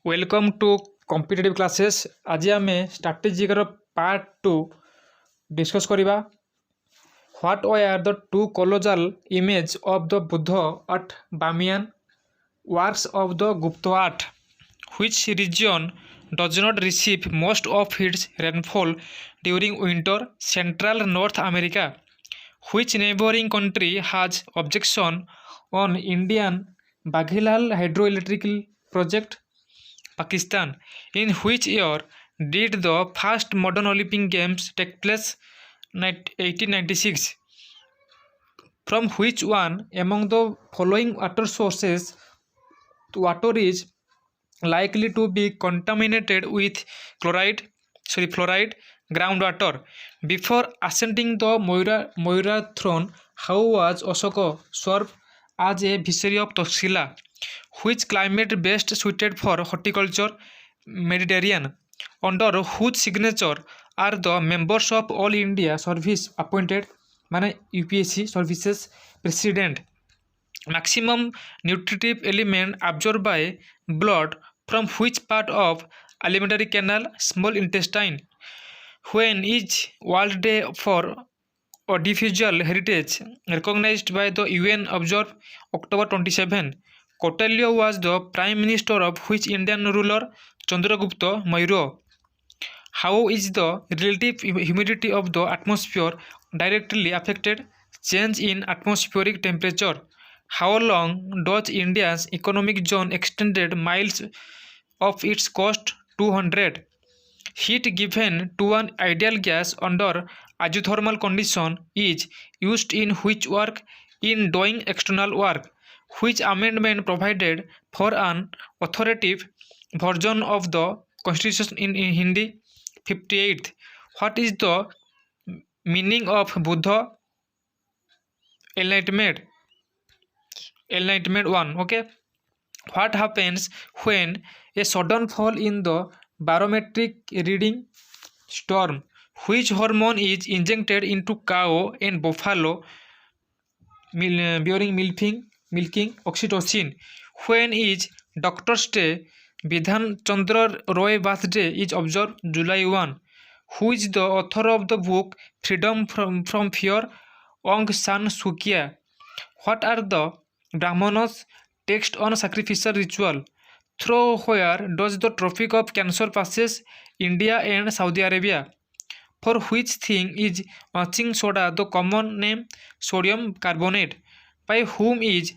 Welcome to competitive classes. आज आम strategic part 2 discuss करिबा। What are the two colossal image of the Buddha at Bamiyan works of the Gupta art. Which region does not receive most of its rainfall during winter? Central North America. Which neighboring country has objection on Indian Baghilal hydroelectric project? Pakistan. In which year did the first modern Olympic Games take place? 1896. From which one among the following water sources water is likely to be contaminated with fluoride? Groundwater. Before ascending the Moira throne, how was Ashoka served as a viceroy of Taxila? Which climate best suited for horticulture? Mediterranean. Under whose signature are the members of All India Service appointed? माने UPSC services president. Maximum nutritive element absorbed by blood from which part of alimentary canal? Small intestine. When is World Day for Audiovisual Heritage recognized by the UN? Observed October 27. Kautilya was the prime minister of which Indian ruler? Chandragupta Maurya. How is the relative humidity of the atmosphere directly affected? Change in atmospheric temperature. How long does India's economic zone extended miles of its coast? 200. Heat given to an ideal gas under isothermal condition is used in which work? In doing external work. Which amendment provided for an authoritative version of the constitution in Hindi? 58th. What is the meaning of Buddha enlightenment? 1. Okay. What happens when a sudden fall in the barometric reading? Storm. Which hormone is injected into cow and buffalo during milking? Oxytocin. When is Doctor's Day? Bidhan Chandra Roy birthday is observed July 1. Who is the author of the book Freedom from Fear? Aung San Suu Kyi. What are the Brahmanas' text on sacrificial ritual? Through where does the Tropic of Cancer passes? India and Saudi Arabia. For which thing is baking soda the common name? Sodium carbonate. By whom is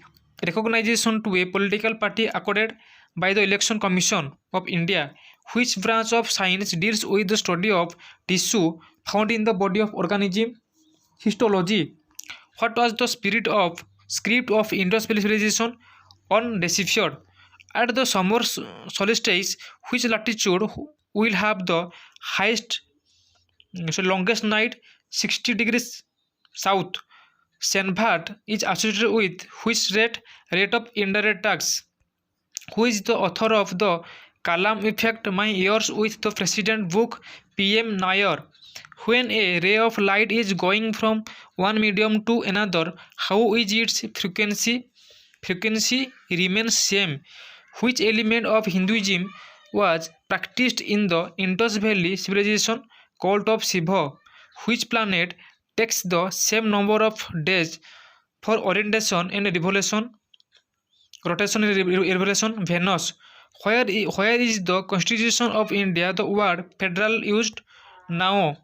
recognition to a political party accorded? By the Election Commission of India. Which branch of science deals with the study of tissue found in the body of organism? Histology. What was the script of Indus Valley civilization? Undeciphered. At the summer solstice, which latitude will have the longest night? 60 degrees south. Senvat is associated with which rate of indirect tax? Who is the author of the Kalam Effect? My Years with the President book? PM Nair. When a ray of light is going from one medium to another, how is its frequency? Frequency remains same. Which element of Hinduism was practiced in the Indus Valley civilization? Cult of Shiva. Which planet takes the same number of days for orientation and revolution? Rotation and revolution? Venus. Where is the Constitution of India the word federal used? Nowhere.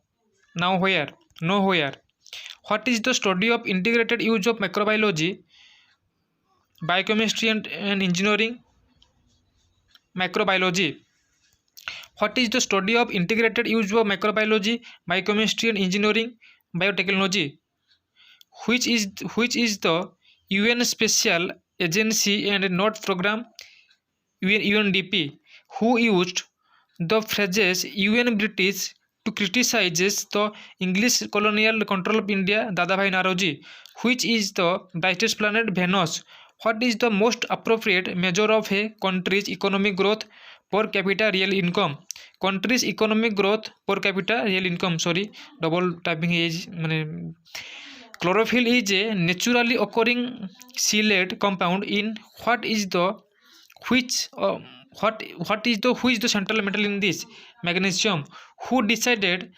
Nowhere. What is the study of integrated use of microbiology, biochemistry and engineering? Microbiology. What is the study of integrated use of microbiology, biochemistry and engineering? Biotechnology. Which is the UN Special Agency and Not Program? UNDP. Who used the phrases UN British to criticize the English colonial control of India? Dadabhai Naoroji. Which is the brightest planet? Venus. What is the most appropriate measure of a country's economic growth? Per capita real income. Country's economic growth per capita real income. Sorry, double typing is. Chlorophyll is a naturally occurring chelate compound in which who is the central metal in this? Magnesium. Who decided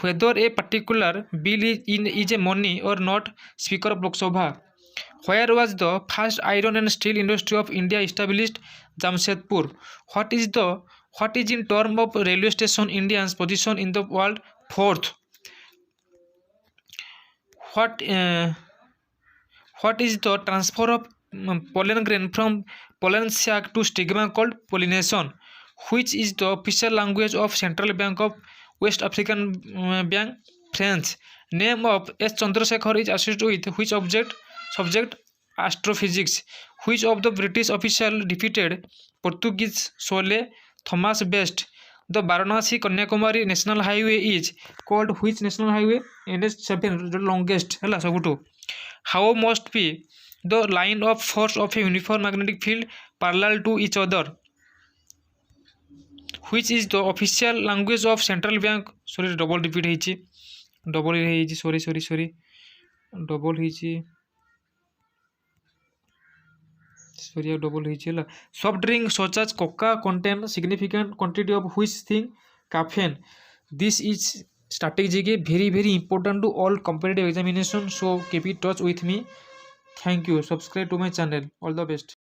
whether a particular bill is a money or not? Speaker of Lok Sabha. Where was the first iron and steel industry of India established? Jamshedpur. What is in term of railway station India's position in the world? Fourth. What what is the transfer of pollen grain from pollen sac to stigma called pollination? Which is the official language of Central Bank of West African Bank? French. Name of S. Chandrasekhar is associated with which subject? Astrophysics. Which of the British official defeated Portuguese Sole Thomas Best? The Varanasi Kanyakumari National Highway is called which national highway? NH7, the longest. Hela sabutu. How must be the line of force of a uniform magnetic field parallel to each other? Which is the official language of Central Bank? Sorry, double repeat ହେଇଛି. Double ହେଇଛି. Sorry. Double ହେଇଛି. Sorry, double ହେଇଛି ହେଲା. Soft drink such as Coca contain significant quantity of which thing? Caffeine. This is strategy very important to all competitive examination. So keep in touch with me. Thank you. Subscribe to my channel. All the best.